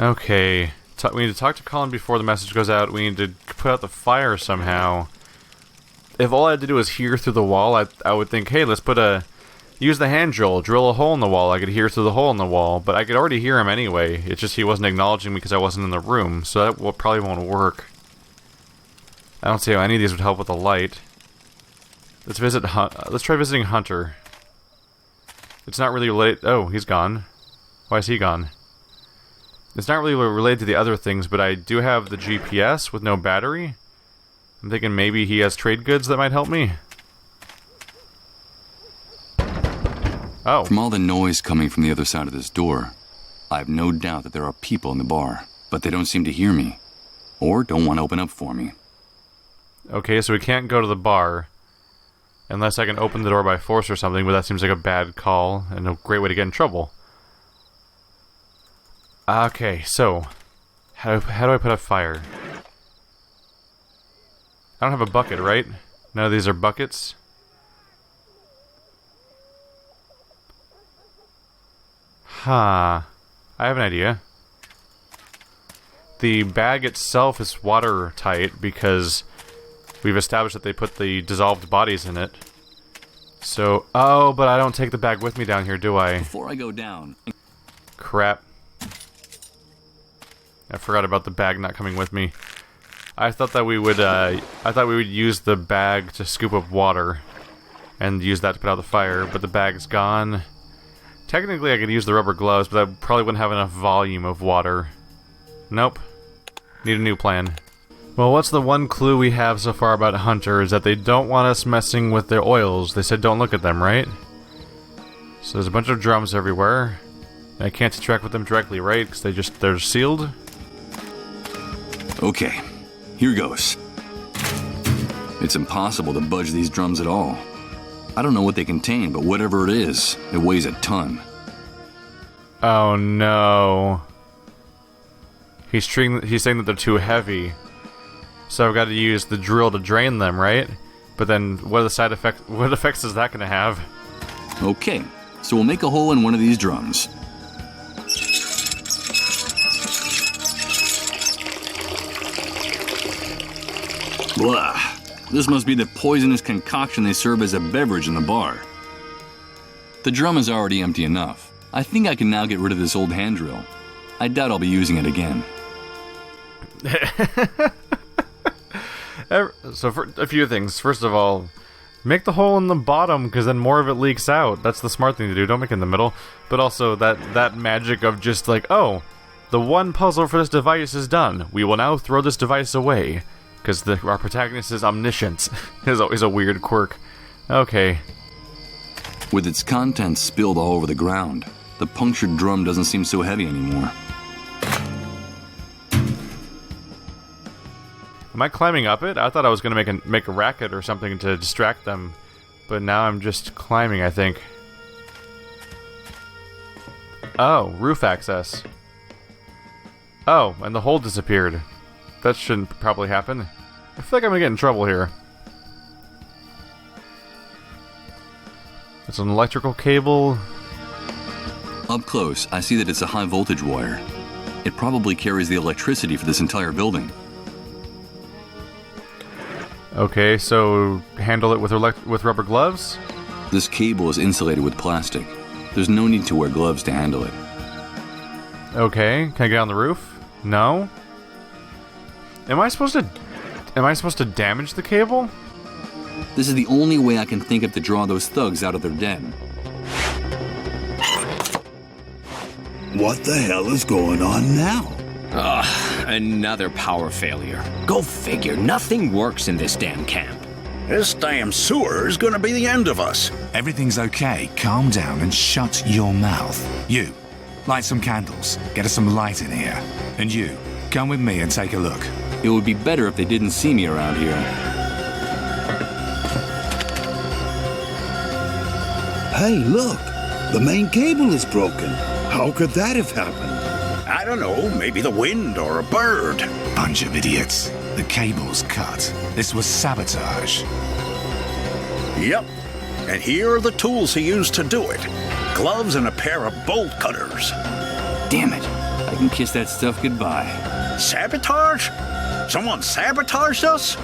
Okay. We need to talk to Colin before the message goes out. We need to put out the fire somehow. If all I had to do was hear through the wall, I would think, hey, let's use the hand drill a hole in the wall. I could hear through the hole in the wall, but I could already hear him anyway. It's just he wasn't acknowledging me because I wasn't in the room, so that probably won't work. I don't see how any of these would help with the light. Let's try visiting Hunter. It's not really related. Oh, he's gone. Why is he gone? It's not really related to the other things, but I do have the GPS with no battery. I'm thinking maybe he has trade goods that might help me. Oh. From all the noise coming from the other side of this door, I have no doubt that there are people in the bar, but they don't seem to hear me, or don't want to open up for me. Okay, so we can't go to the bar, unless I can open the door by force or something, but that seems like a bad call, and a great way to get in trouble. Okay, so, how do I put out fire? I don't have a bucket, right? None of these are buckets? Huh. I have an idea. The bag itself is watertight because we've established that they put the dissolved bodies in it. So, oh, but I don't take the bag with me down here, do I? Before I go down... Crap. I forgot about the bag not coming with me. I thought that we would use the bag to scoop up water and use that to put out the fire, but the bag's gone. Technically, I could use the rubber gloves, but that probably wouldn't have enough volume of water. Nope. Need a new plan. Well, what's the one clue we have so far about Hunter is that they don't want us messing with their oils. They said don't look at them, right? So there's a bunch of drums everywhere. I can't interact with them directly, right? Because they're sealed? Okay, here goes. It's impossible to budge these drums at all. I don't know what they contain, but whatever it is, it weighs a ton. Oh no. He's saying that they're too heavy. So I've got to use the drill to drain them, right? But then what effects is that going to have? Okay, so we'll make a hole in one of these drums. Blah. This must be the poisonous concoction they serve as a beverage in the bar. The drum is already empty enough. I think I can now get rid of this old hand drill. I doubt I'll be using it again. So for a few things. First of all, make the hole in the bottom, because then more of it leaks out. That's the smart thing to do. Don't make it in the middle. But also that magic of just like, oh, the one puzzle for this device is done. We will now throw this device away. Because our protagonist is omniscient. is always a weird quirk. Okay. With its contents spilled all over the ground, the punctured drum doesn't seem so heavy anymore. Am I climbing up it? I thought I was going to make a racket or something to distract them. But now I'm just climbing, I think. Oh, roof access. Oh, and the hole disappeared. That shouldn't probably happen. I feel like I'm gonna get in trouble here. It's an electrical cable. Up close, I see that it's a high voltage wire. It probably carries the electricity for this entire building. Okay, so handle it with rubber gloves? This cable is insulated with plastic. There's no need to wear gloves to handle it. Okay, can I get on the roof? No? Am I supposed to damage the cable? This is the only way I can think of to draw those thugs out of their den. What the hell is going on now? Another power failure. Go figure, nothing works in this damn camp. This damn sewer is gonna be the end of us. Everything's okay. Calm down and shut your mouth. You, light some candles. Get us some light in here. And you, come with me and take a look. It would be better if they didn't see me around here. Hey, look! The main cable is broken. How could that have happened? I don't know, maybe the wind or a bird. Bunch of idiots. The cable's cut. This was sabotage. Yep. And here are the tools he used to do it. Gloves and a pair of bolt cutters. Damn it. I can kiss that stuff goodbye. Sabotage? Someone sabotaged us?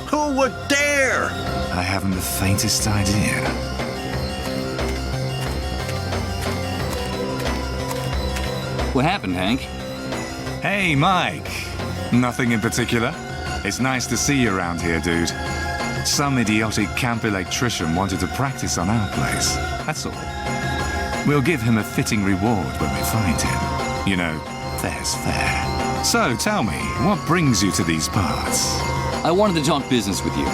Who would dare? I haven't the faintest idea. What happened, Hank? Hey, Mike. Nothing in particular. It's nice to see you around here, dude. Some idiotic camp electrician wanted to practice on our place. That's all. We'll give him a fitting reward when we find him. You know, fair's fair. So, tell me, what brings you to these parts? I wanted to talk business with you.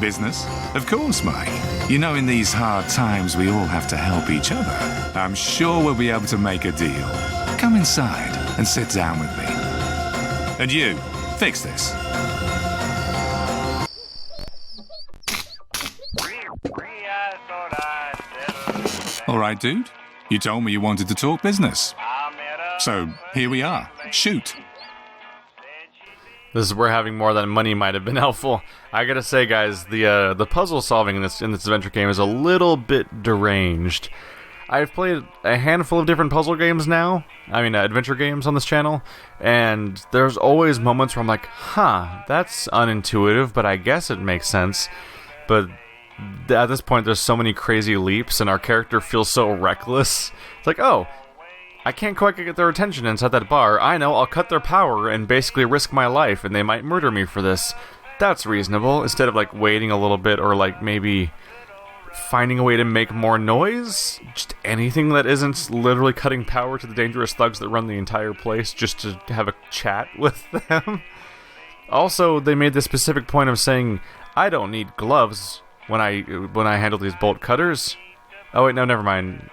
Business? Of course, Mike. You know, in these hard times, we all have to help each other. I'm sure we'll be able to make a deal. Come inside and sit down with me. And you, fix this. All right, dude. You told me you wanted to talk business. So, here we are. Shoot. This is where having more than money might have been helpful. I gotta say, guys, the puzzle solving in this adventure game is a little bit deranged. I've played a handful of different puzzle games now. Adventure games on this channel. And there's always moments where I'm like, that's unintuitive, but I guess it makes sense. But at this point, there's so many crazy leaps, and our character feels so reckless. It's like, oh, I can't quite get their attention inside that bar. I know, I'll cut their power and basically risk my life, and they might murder me for this. That's reasonable, instead of, waiting a little bit, or, maybe finding a way to make more noise. Just anything that isn't literally cutting power to the dangerous thugs that run the entire place, just to have a chat with them. Also, they made the specific point of saying, I don't need gloves when I handle these bolt cutters. Oh wait, no, never mind.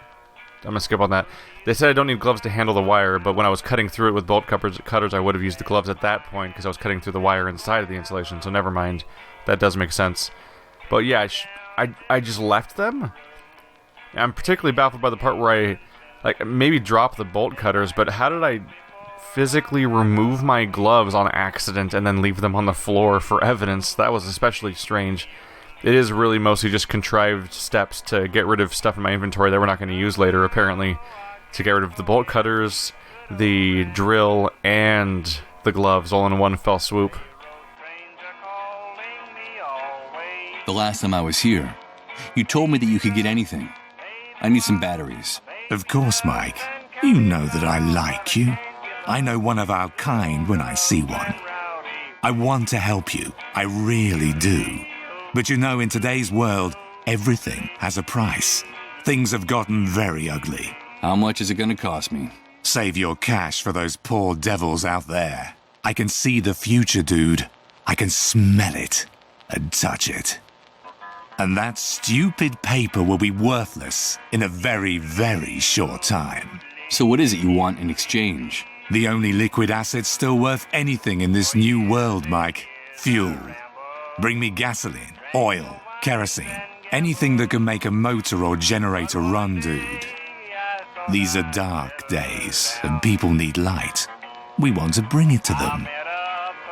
I'm gonna skip on that. They said I don't need gloves to handle the wire, but when I was cutting through it with bolt cutters, I would have used the gloves at that point because I was cutting through the wire inside of the insulation, so never mind. That does make sense. But yeah, I just left them. I'm particularly baffled by the part where I, maybe drop the bolt cutters, but how did I physically remove my gloves on accident and then leave them on the floor for evidence? That was especially strange. It is really mostly just contrived steps to get rid of stuff in my inventory that we're not going to use later, apparently. To get rid of the bolt cutters, the drill, and the gloves all in one fell swoop. The last time I was here, you told me that you could get anything. I need some batteries. Of course, Mike. You know that I like you. I know one of our kind when I see one. I want to help you. I really do. But you know, in today's world, everything has a price. Things have gotten very ugly. How much is it going to cost me? Save your cash for those poor devils out there. I can see the future, dude. I can smell it and touch it. And that stupid paper will be worthless in a very, very short time. So what is it you want in exchange? The only liquid asset still worth anything in this new world, Mike. Fuel. Bring me gasoline, oil, kerosene, anything that can make a motor or generator run, dude. These are dark days, and people need light. We want to bring it to them.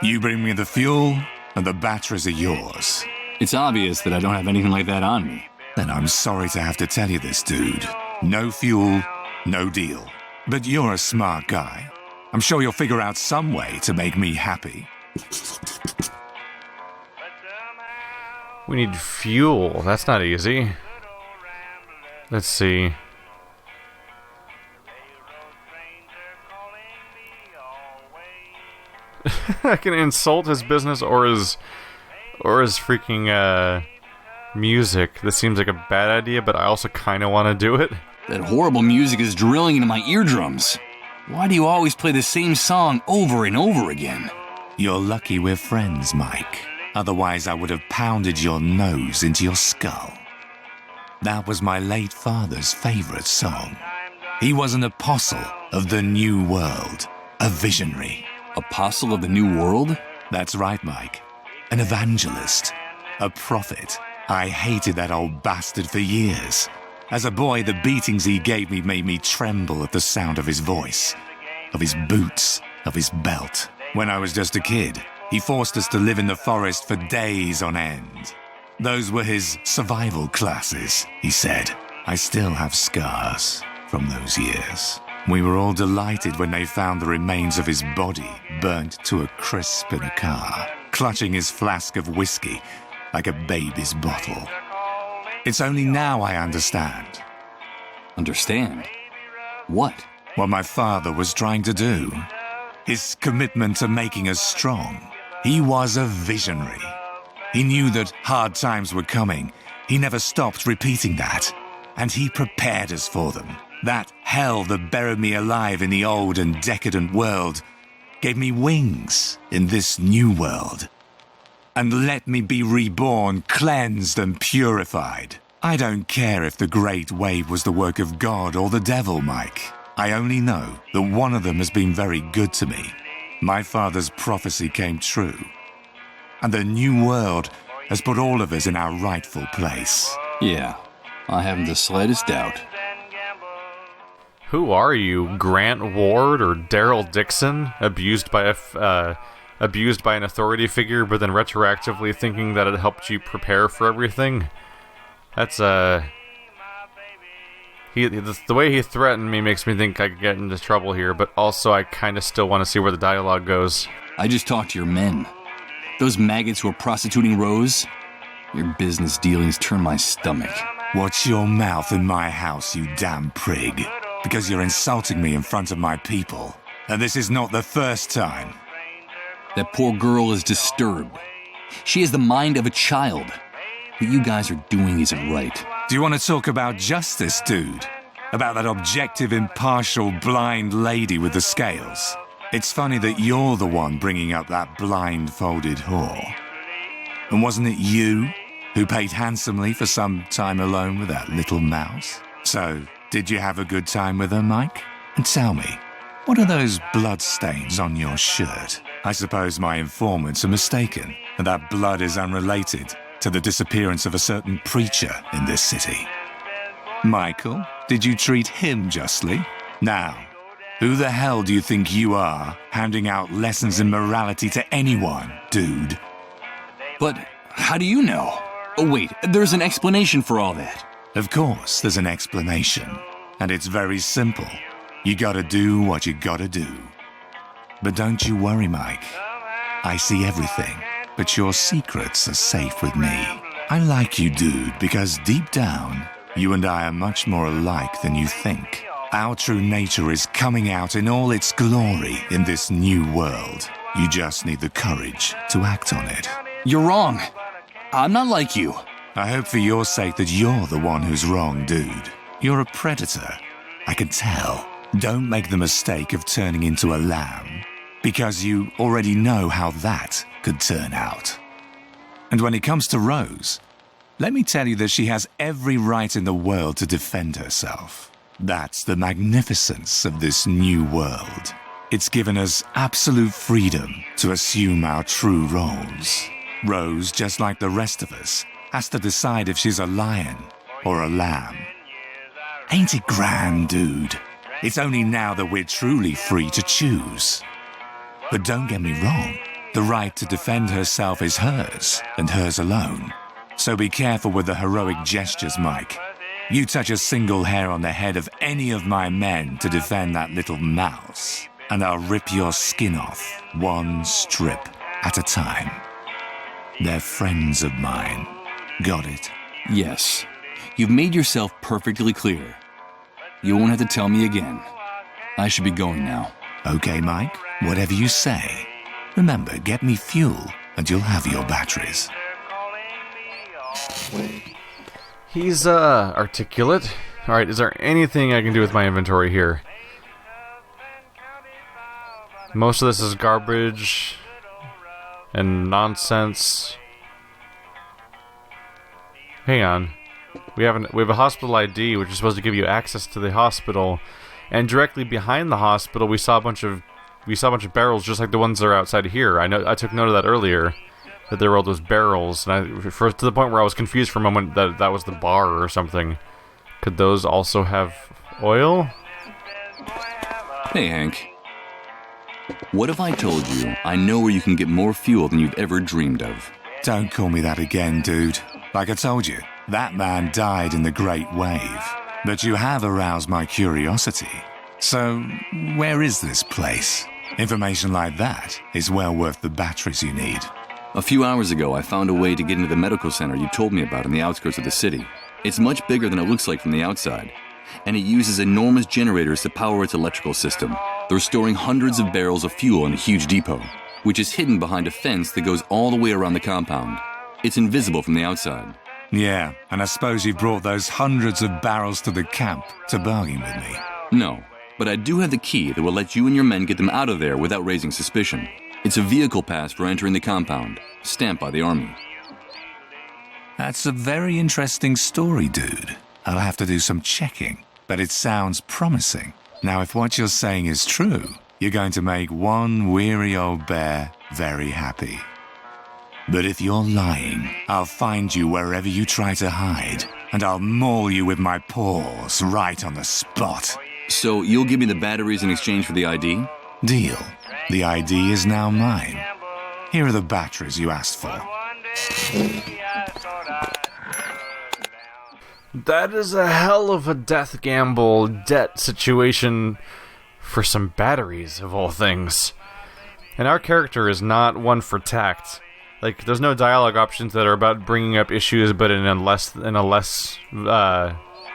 You bring me the fuel, and the batteries are yours. It's obvious that I don't have anything like that on me. Then I'm sorry to have to tell you this, dude. No fuel, no deal. But you're a smart guy. I'm sure you'll figure out some way to make me happy. We need fuel. That's not easy. Let's see. I can insult his business or his freaking music. This seems like a bad idea, but I also kind of want to do it. That horrible music is drilling into my eardrums. Why do you always play the same song over and over again? You're lucky we're friends, Mike. Otherwise, I would have pounded your nose into your skull. That was my late father's favorite song. He was an apostle of the new world, a visionary. Apostle of the New World? That's right, Mike. An evangelist. A prophet. I hated that old bastard for years. As a boy, the beatings he gave me made me tremble at the sound of his voice, of his boots, of his belt. When I was just a kid, he forced us to live in the forest for days on end. Those were his survival classes, he said. I still have scars from those years. We were all delighted when they found the remains of his body burnt to a crisp in a car, clutching his flask of whiskey like a baby's bottle. It's only now I understand. Understand? What? What my father was trying to do. His commitment to making us strong. He was a visionary. He knew that hard times were coming. He never stopped repeating that. And he prepared us for them. That hell that buried me alive in the old and decadent world gave me wings in this new world. And let me be reborn, cleansed and purified. I don't care if the Great Wave was the work of God or the devil, Mike. I only know that one of them has been very good to me. My father's prophecy came true. And the new world has put all of us in our rightful place. Yeah, I haven't the slightest doubt. Who are you, Grant Ward or Daryl Dixon, abused by an authority figure, but then retroactively thinking that it helped you prepare for everything? That's the way he threatened me makes me think I could get into trouble here, but also I kind of still want to see where the dialogue goes. I just talked to your men. Those maggots who are prostituting Rose. Your business dealings turn my stomach. Watch your mouth in my house, you damn prig. Because you're insulting me in front of my people. And this is not the first time. That poor girl is disturbed. She has the mind of a child. What you guys are doing isn't right. Do you want to talk about justice, dude? About that objective, impartial, blind lady with the scales? It's funny that you're the one bringing up that blindfolded whore. And wasn't it you who paid handsomely for some time alone with that little mouse? So, did you have a good time with her, Mike? And tell me, what are those blood stains on your shirt? I suppose my informants are mistaken, and that blood is unrelated to the disappearance of a certain preacher in this city. Michael, did you treat him justly? Now, who the hell do you think you are, handing out lessons in morality to anyone, dude? But how do you know? Oh wait, there's an explanation for all that. Of course, there's an explanation, and it's very simple. You gotta do what you gotta do. But don't you worry, Mike. I see everything, but your secrets are safe with me. I like you, dude, because deep down, you and I are much more alike than you think. Our true nature is coming out in all its glory in this new world. You just need the courage to act on it. You're wrong. I'm not like you. I hope for your sake that you're the one who's wrong, dude. You're a predator. I can tell. Don't make the mistake of turning into a lamb, because you already know how that could turn out. And when it comes to Rose, let me tell you that she has every right in the world to defend herself. That's the magnificence of this new world. It's given us absolute freedom to assume our true roles. Rose, just like the rest of us, has to decide if she's a lion or a lamb. Ain't it grand, dude? It's only now that we're truly free to choose. But don't get me wrong, the right to defend herself is hers, and hers alone. So be careful with the heroic gestures, Mike. You touch a single hair on the head of any of my men to defend that little mouse, and I'll rip your skin off, one strip at a time. They're friends of mine. Got it? Yes. You've made yourself perfectly clear. You won't have to tell me again. I should be going now. Okay, Mike. Whatever you say. Remember, get me fuel, and you'll have your batteries. He's, articulate. Alright, is there anything I can do with my inventory here? Most of this is garbage and nonsense. Hang on. We have a hospital ID, which is supposed to give you access to the hospital, and directly behind the hospital we saw a bunch of barrels just like the ones that are outside here. I took note of that earlier, that there were all those barrels, and to the point where I was confused for a moment that was the bar or something. Could those also have oil? Hey, Hank. What if I told you I know where you can get more fuel than you've ever dreamed of? Don't call me that again, dude. Like I told you, that man died in the Great Wave. But you have aroused my curiosity. So, where is this place? Information like that is well worth the batteries you need. A few hours ago, I found a way to get into the medical center you told me about in the outskirts of the city. It's much bigger than it looks like from the outside, and it uses enormous generators to power its electrical system. They're storing hundreds of barrels of fuel in a huge depot, which is hidden behind a fence that goes all the way around the compound. It's invisible from the outside. Yeah, and I suppose you brought those hundreds of barrels to the camp to bargain with me. No, but I do have the key that will let you and your men get them out of there without raising suspicion. It's a vehicle pass for entering the compound, stamped by the Army. That's a very interesting story, dude. I'll have to do some checking, but it sounds promising. Now, if what you're saying is true, you're going to make one weary old bear very happy. But if you're lying, I'll find you wherever you try to hide, and I'll maul you with my paws right on the spot. So you'll give me the batteries in exchange for the ID? Deal. The ID is now mine. Here are the batteries you asked for. That is a hell of a death gamble debt situation for some batteries, of all things. And our character is not one for tact. Like, there's no dialogue options that are about bringing up issues, but in a less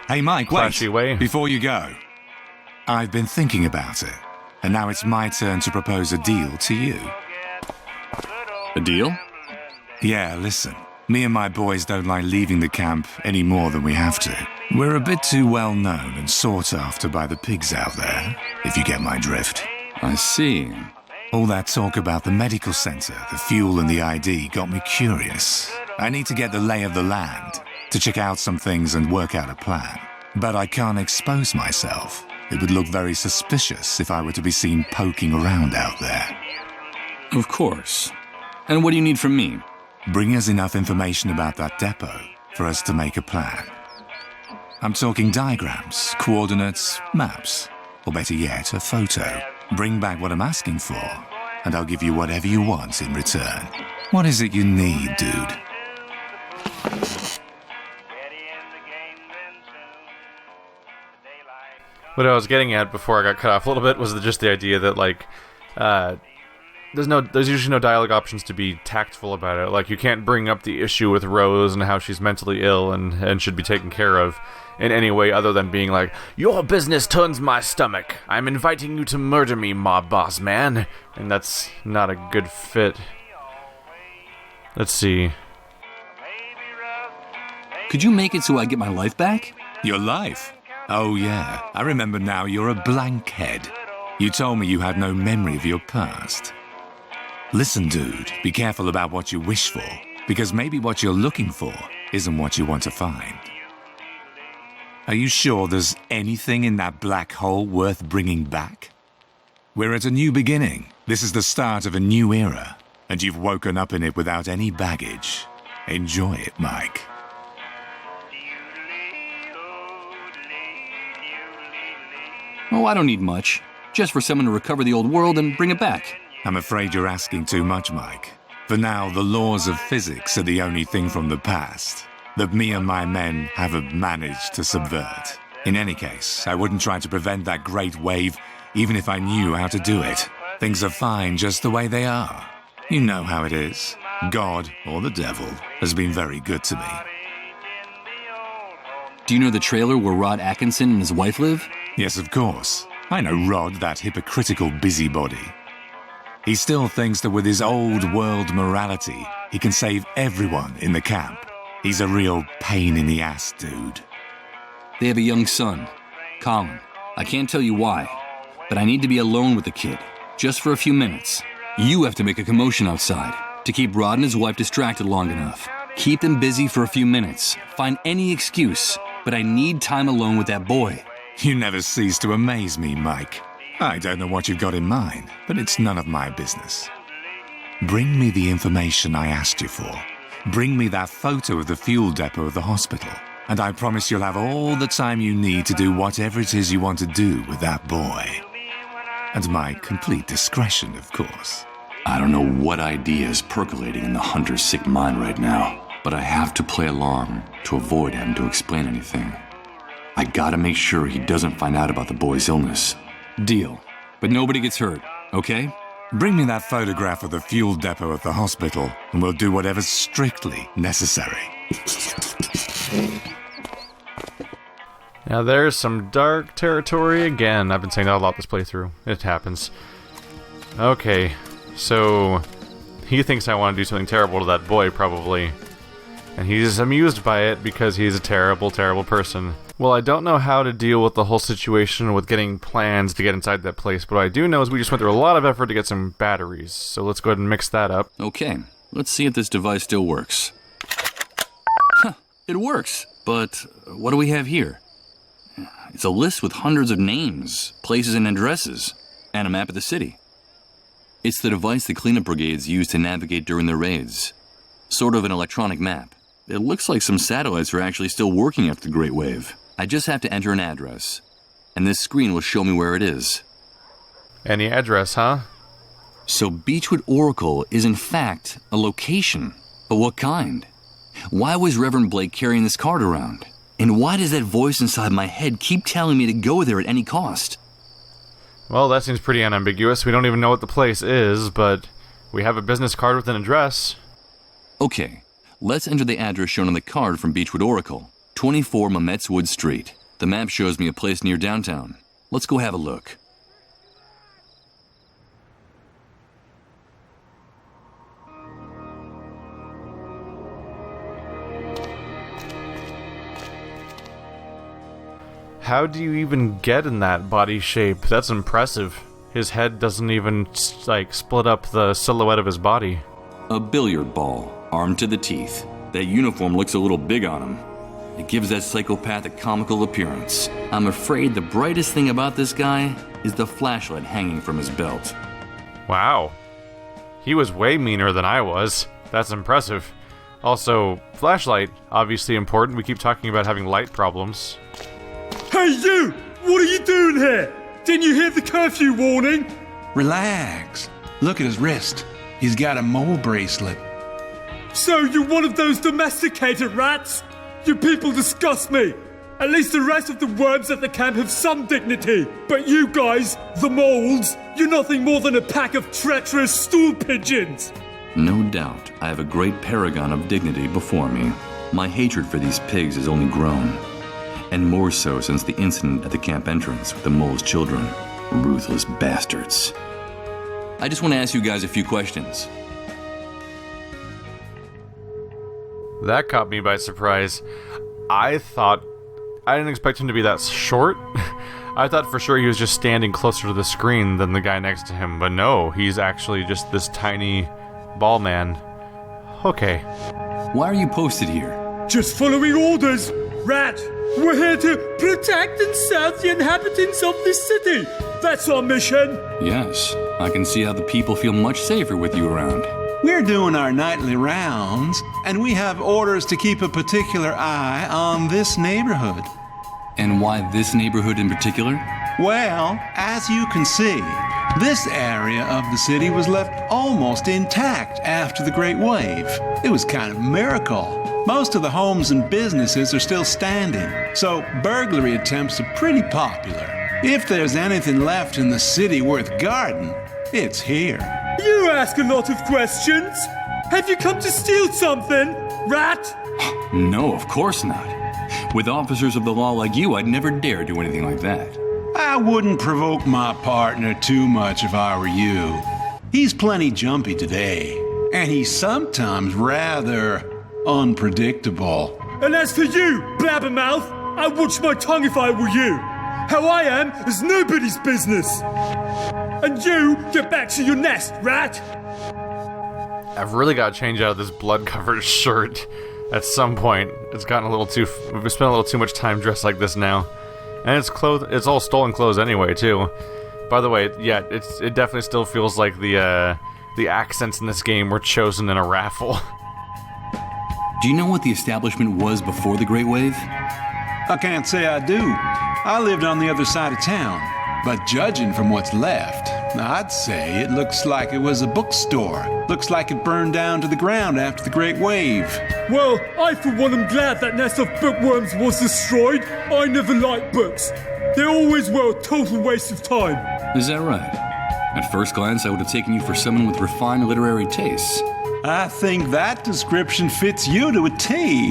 Hey, Mike, flashy way. Before you go. I've been thinking about it, and now it's my turn to propose a deal to you. A deal? Yeah, listen. Me and my boys don't like leaving the camp any more than we have to. We're a bit too well known and sought after by the pigs out there, if you get my drift. I see. All that talk about the medical center, the fuel and the ID got me curious. I need to get the lay of the land, to check out some things and work out a plan. But I can't expose myself. It would look very suspicious if I were to be seen poking around out there. Of course. And what do you need from me? Bring us enough information about that depot for us to make a plan. I'm talking diagrams, coordinates, maps, or better yet, a photo. Bring back what I'm asking for, and I'll give you whatever you want in return. What is it you need, dude? What I was getting at before I got cut off a little bit was just the idea that, like, there's usually no dialogue options to be tactful about it. Like, you can't bring up the issue with Rose and how she's mentally ill and should be taken care of in any way other than being like, your business turns my stomach. I'm inviting you to murder me, mob boss man. And that's not a good fit. Let's see. Could you make it so I get my life back? Your life? Oh yeah, I remember now you're a blank head. You told me you had no memory of your past. Listen, dude, be careful about what you wish for, because maybe what you're looking for isn't what you want to find. Are you sure there's anything in that black hole worth bringing back? We're at a new beginning. This is the start of a new era, and you've woken up in it without any baggage. Enjoy it, Mike. Oh, I don't need much. Just for someone to recover the old world and bring it back. I'm afraid you're asking too much, Mike. For now, the laws of physics are the only thing from the past that me and my men haven't managed to subvert. In any case, I wouldn't try to prevent that great wave, even if I knew how to do it. Things are fine just the way they are. You know how it is. God, or the devil, has been very good to me. Do you know the trailer where Rod Atkinson and his wife live? Yes, of course. I know Rod, that hypocritical busybody. He still thinks that with his old world morality, he can save everyone in the camp. He's a real pain in the ass, dude. They have a young son, Colin. I can't tell you why, but I need to be alone with the kid, just for a few minutes. You have to make a commotion outside to keep Rod and his wife distracted long enough. Keep them busy for a few minutes. Find any excuse, but I need time alone with that boy. You never cease to amaze me, Mike. I don't know what you've got in mind, but it's none of my business. Bring me the information I asked you for. Bring me that photo of the fuel depot of the hospital, and I promise you'll have all the time you need to do whatever it is you want to do with that boy. At my complete discretion, of course. I don't know what idea is percolating in the hunter's sick mind right now, but I have to play along to avoid having to explain anything. I gotta make sure he doesn't find out about the boy's illness. Deal. But nobody gets hurt, okay? Bring me that photograph of the fuel depot at the hospital, and we'll do whatever's strictly necessary. Now there's some dark territory again. I've been saying that a lot this playthrough. It happens. Okay, so he thinks I want to do something terrible to that boy, probably. And he's amused by it because he's a terrible, terrible person. Well, I don't know how to deal with the whole situation with getting plans to get inside that place, but what I do know is we just went through a lot of effort to get some batteries. So let's go ahead and mix that up. Okay, let's see if this device still works. Huh, it works. But what do we have here? It's a list with hundreds of names, places, and addresses, and a map of the city. It's the device the cleanup brigades use to navigate during their raids. Sort of an electronic map. It looks like some satellites are actually still working after the Great Wave. I just have to enter an address, and this screen will show me where it is. Any address, huh? So Beechwood Oracle is in fact a location. But what kind? Why was Reverend Blake carrying this card around? And why does that voice inside my head keep telling me to go there at any cost? Well, that seems pretty unambiguous. We don't even know what the place is, but we have a business card with an address. Okay, let's enter the address shown on the card from Beechwood Oracle, 24 Mametz Wood Street. The map shows me a place near downtown. Let's go have a look. How do you even get in that body shape? That's impressive. His head doesn't even, split up the silhouette of his body. A billiard ball, armed to the teeth. That uniform looks a little big on him. It gives that psychopath a comical appearance. I'm afraid the brightest thing about this guy is the flashlight hanging from his belt. Wow. He was way meaner than I was. That's impressive. Also, flashlight, obviously important. We keep talking about having light problems. Hey you! What are you doing here? Didn't you hear the curfew warning? Relax. Look at his wrist. He's got a mole bracelet. So you're one of those domesticated rats? You people disgust me. At least the rest of the worms at the camp have some dignity. But you guys, the moles, you're nothing more than a pack of treacherous stool pigeons. No doubt, I have a great paragon of dignity before me. My hatred for these pigs has only grown. And more so since the incident at the camp entrance with the mole's children. Ruthless bastards. I just want to ask you guys a few questions. That caught me by surprise. I didn't expect him to be that short. I thought for sure he was just standing closer to the screen than the guy next to him, but no, he's actually just this tiny ball man. Okay. Why are you posted here? Just following orders, rat. We're here to protect and serve the inhabitants of this city. That's our mission. Yes, I can see how the people feel much safer with you around. We're doing our nightly rounds, and we have orders to keep a particular eye on this neighborhood. And why this neighborhood in particular? Well, as you can see, this area of the city was left almost intact after the Great Wave. It was kind of a miracle. Most of the homes and businesses are still standing, so burglary attempts are pretty popular. If there's anything left in the city worth guarding, it's here. You ask a lot of questions. Have you come to steal something, rat? No, of course not. With officers of the law like you, I'd never dare do anything like that. I wouldn't provoke my partner too much if I were you. He's plenty jumpy today, and he's sometimes rather unpredictable. And as for you, blabbermouth, I'd watch my tongue if I were you. How I am is nobody's business. And you, get back to your nest, rat. I've really got to change out of this blood-covered shirt at some point. It's gotten a little too... We've spent a little too much time dressed like this now. And it's all stolen clothes anyway, too. By the way, yeah, it definitely still feels like the accents in this game were chosen in a raffle. Do you know what the establishment was before the Great Wave? I can't say I do. I lived on the other side of town. But judging from what's left, I'd say it looks like it was a bookstore. Looks like it burned down to the ground after the Great Wave. Well, I for one am glad that nest of bookworms was destroyed. I never liked books. They always were a total waste of time. Is that right? At first glance, I would have taken you for someone with refined literary tastes. I think that description fits you to a T.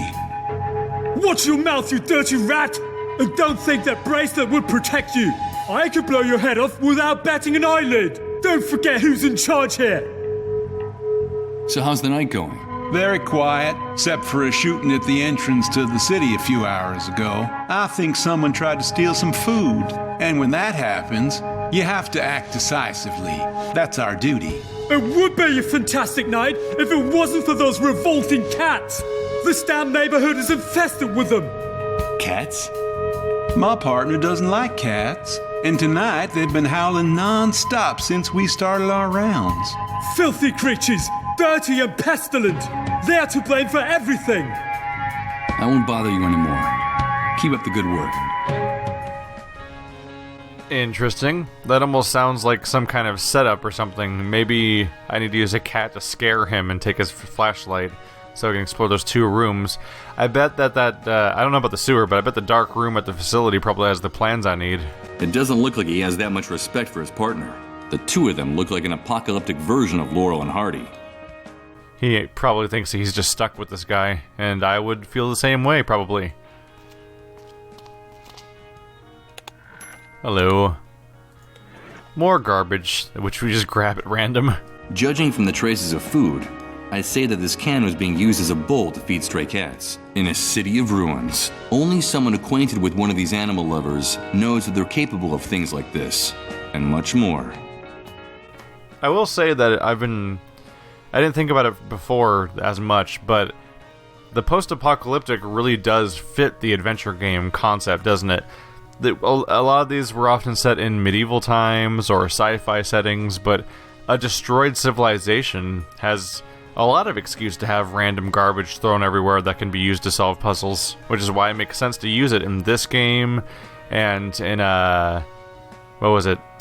Watch your mouth, you dirty rat! And don't think that bracelet would protect you. I could blow your head off without batting an eyelid. Don't forget who's in charge here. So how's the night going? Very quiet, except for a shooting at the entrance to the city a few hours ago. I think someone tried to steal some food. And when that happens, you have to act decisively. That's our duty. It would be a fantastic night if it wasn't for those revolting cats. This damn neighborhood is infested with them. Cats? My partner doesn't like cats, and tonight they've been howling non-stop since we started our rounds. Filthy creatures, dirty and pestilent. They're to blame for everything. I won't bother you anymore. Keep up the good work. Interesting. That almost sounds like some kind of setup or something. Maybe I need to use a cat to scare him and take his flashlight so I can explore those two rooms. I bet that I don't know about the sewer, but I bet the dark room at the facility probably has the plans I need. It doesn't look like he has that much respect for his partner. The two of them look like an apocalyptic version of Laurel and Hardy. He probably thinks he's just stuck with this guy, and I would feel the same way, probably. Hello. More garbage, which we just grab at random. Judging from the traces of food, I'd say that this can was being used as a bowl to feed stray cats. In a city of ruins, only someone acquainted with one of these animal lovers knows that they're capable of things like this, and much more. I will say that I didn't think about it before as much, but the post-apocalyptic really does fit the adventure game concept, doesn't it? A lot of these were often set in medieval times or sci-fi settings, but a destroyed civilization has a lot of excuse to have random garbage thrown everywhere that can be used to solve puzzles, which is why it makes sense to use it in this game and in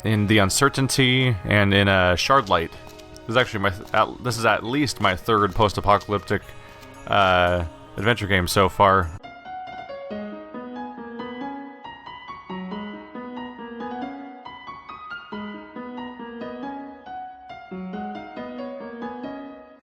in The Uncertainty and in Shardlight. This is at least my third post-apocalyptic adventure game so far.